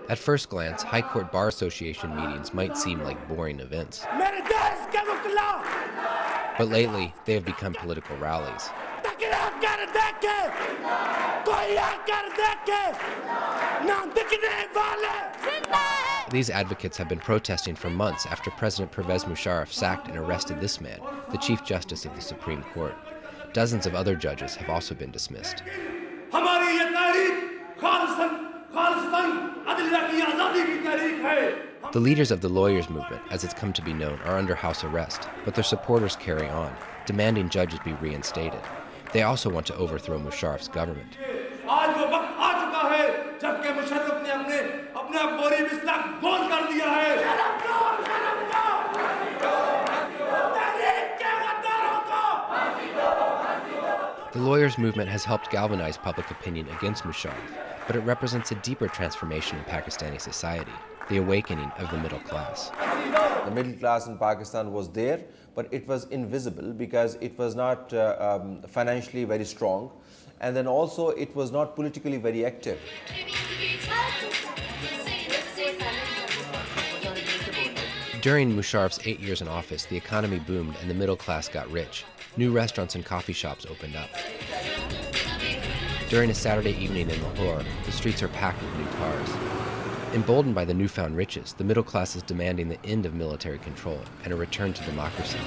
At first glance, High Court Bar Association meetings might seem like boring events. But lately, they have become political rallies. These advocates have been protesting for months after President Pervez Musharraf sacked and arrested this man, the Chief Justice of the Supreme Court. Dozens of other judges have also been dismissed. The leaders of the lawyers' movement, as it's come to be known, are under house arrest, but their supporters carry on, demanding judges be reinstated. They also want to overthrow Musharraf's government. The lawyers' movement has helped galvanize public opinion against Musharraf, but it represents a deeper transformation in Pakistani society, the awakening of the middle class. The middle class in Pakistan was there, but it was invisible because it was not financially very strong, and then also it was not politically very active. During Musharraf's 8 years in office, the economy boomed and the middle class got rich. New restaurants and coffee shops opened up. During a Saturday evening in Lahore, the streets are packed with new cars. Emboldened by the newfound riches, the middle class is demanding the end of military control and a return to democracy.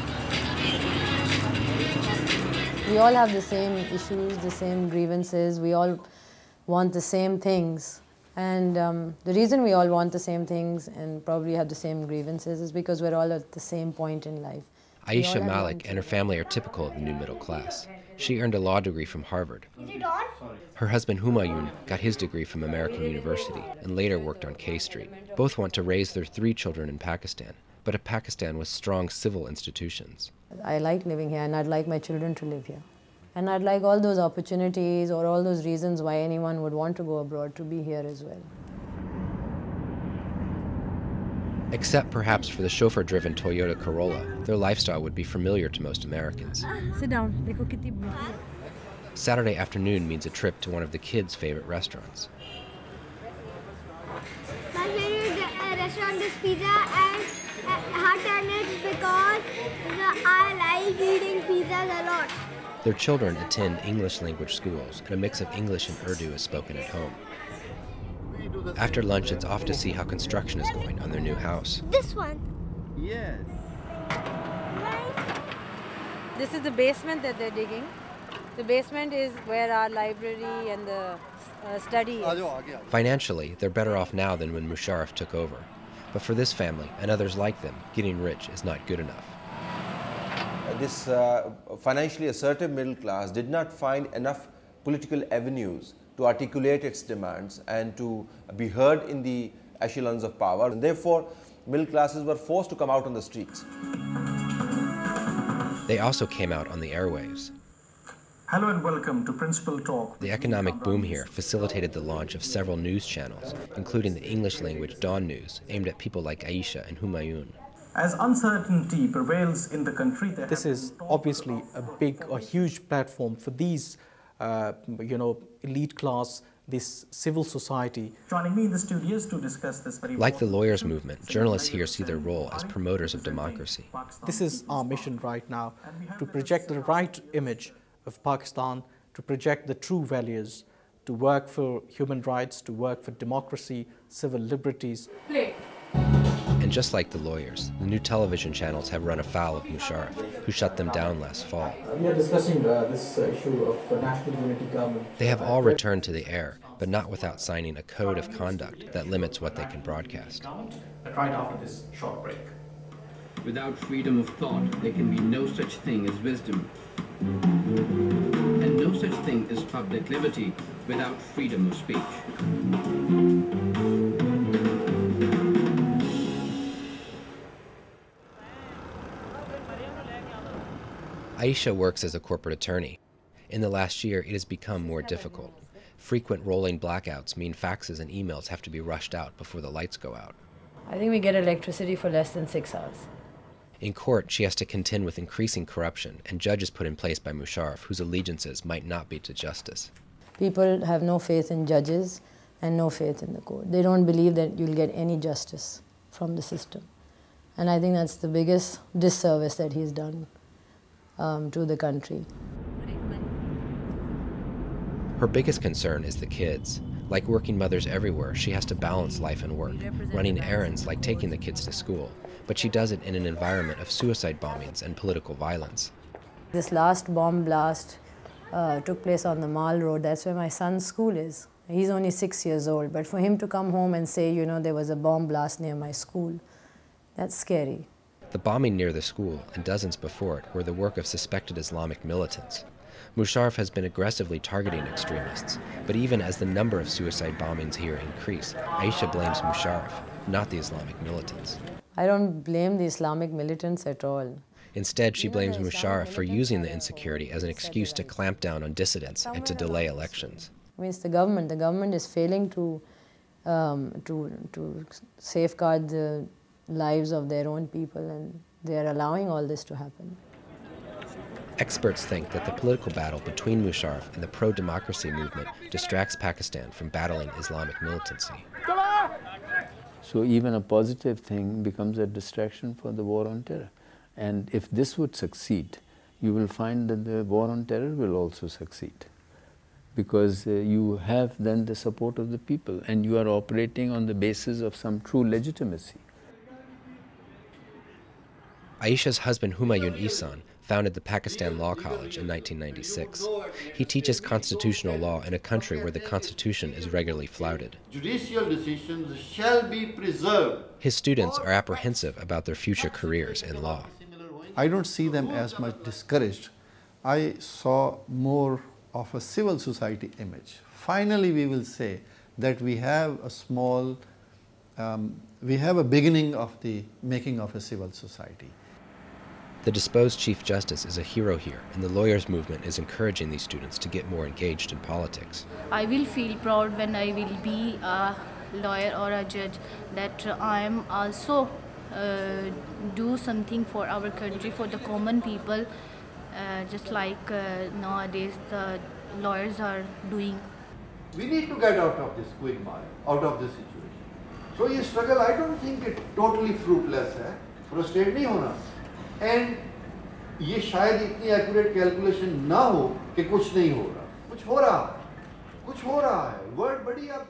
We all have the same issues, the same grievances. We all want the same things. And the reason we all want the same things and probably have the same grievances is because we're all at the same point in life. Aisha Malik and her family are typical of the new middle class. She earned a law degree from Harvard. Her husband Humayun got his degree from American University and later worked on K Street. Both want to raise their 3 children in Pakistan, but a Pakistan with strong civil institutions. I like living here and I'd like my children to live here. And I'd like all those opportunities or all those reasons why anyone would want to go abroad to be here as well. Except perhaps for the chauffeur-driven Toyota Corolla, their lifestyle would be familiar to most Americans. Sit down. Saturday afternoon means a trip to one of the kids' favorite restaurants. My favorite restaurant is pizza and hot donuts because I like eating pizzas a lot. Their children attend English language schools, and a mix of English and Urdu is spoken at home. After lunch, it's off to see how construction is going on their new house. This one? Yes. This is the basement that they're digging. The basement is where our library and the study is. Financially, they're better off now than when Musharraf took over. But for this family, and others like them, getting rich is not good enough. This financially assertive middle class did not find enough political avenues to articulate its demands and to be heard in the echelons of power. And therefore, middle classes were forced to come out on the streets. They also came out on the airwaves. Hello and welcome to Principal Talk. The economic boom here facilitated the launch of several news channels, including the English language Dawn News, aimed at people like Aisha and Humayun. As uncertainty prevails in the country, this is obviously a huge platform for these, elite class, this civil society. Joining me in the studios to discuss this very like the lawyers' movement, journalists here see their role as promoters of democracy. This is our mission right now, to project the right image of Pakistan, to project the true values, to work for human rights, to work for democracy, civil liberties. And just like the lawyers, the new television channels have run afoul of Musharraf, who shut them down last fall. We are discussing this issue of national unity government. They have all returned to the air, but not without signing a code of conduct that limits what they can broadcast. Right after this short break. Without freedom of thought, there can be no such thing as wisdom. And no such thing as public liberty without freedom of speech. Aisha works as a corporate attorney. In the last year, it has become more difficult. Frequent rolling blackouts mean faxes and emails have to be rushed out before the lights go out. I think we get electricity for less than 6 hours. In court, she has to contend with increasing corruption and judges put in place by Musharraf whose allegiances might not be to justice. People have no faith in judges, and no faith in the court. They don't believe that you'll get any justice from the system. And I think that's the biggest disservice that he's done to the country. Her biggest concern is the kids. Like working mothers everywhere, she has to balance life and work, running errands like taking the kids to school, but she does it in an environment of suicide bombings and political violence. This last bomb blast took place on the Mall Road. That's where my son's school is. He's only 6 years old, but for him to come home and say, you know, there was a bomb blast near my school, that's scary. The bombing near the school and dozens before it were the work of suspected Islamic militants. Musharraf has been aggressively targeting extremists, but even as the number of suicide bombings here increase, Aisha blames Musharraf, not the Islamic militants. I don't blame the Islamic militants at all. Instead, she blames Musharraf for using the insecurity as an excuse to clamp down on dissidents and to delay elections. I mean, it's the government. The government is failing to safeguard the lives of their own people, and they are allowing all this to happen. Experts think that the political battle between Musharraf and the pro-democracy movement distracts Pakistan from battling Islamic militancy. So even a positive thing becomes a distraction for the war on terror. And if this would succeed, you will find that the war on terror will also succeed. Because you have then the support of the people, and you are operating on the basis of some true legitimacy. Aisha's husband Humayun Ihsan founded the Pakistan Law College in 1996. He teaches constitutional law in a country where the constitution is regularly flouted. Judicial decisions shall be preserved. His students are apprehensive about their future careers in law. I don't see them as much discouraged. I saw more of a civil society image. Finally, we will say that we have a small, we have a beginning of the making of a civil society. The disposed Chief Justice is a hero here, and the lawyers' movement is encouraging these students to get more engaged in politics. I will feel proud when I will be a lawyer or a judge that I am also do something for our country, for the common people, just like nowadays the lawyers are doing. We need to get out of this quagmire, out of this situation. So this struggle, I don't think it's totally fruitless. Frustrated नहीं होना. And ये शायद इतनी accurate calculation ना हो कि कुछ नहीं हो रहा. कुछ हो रहा है. कुछ हो रहा है. Word बड़ी आप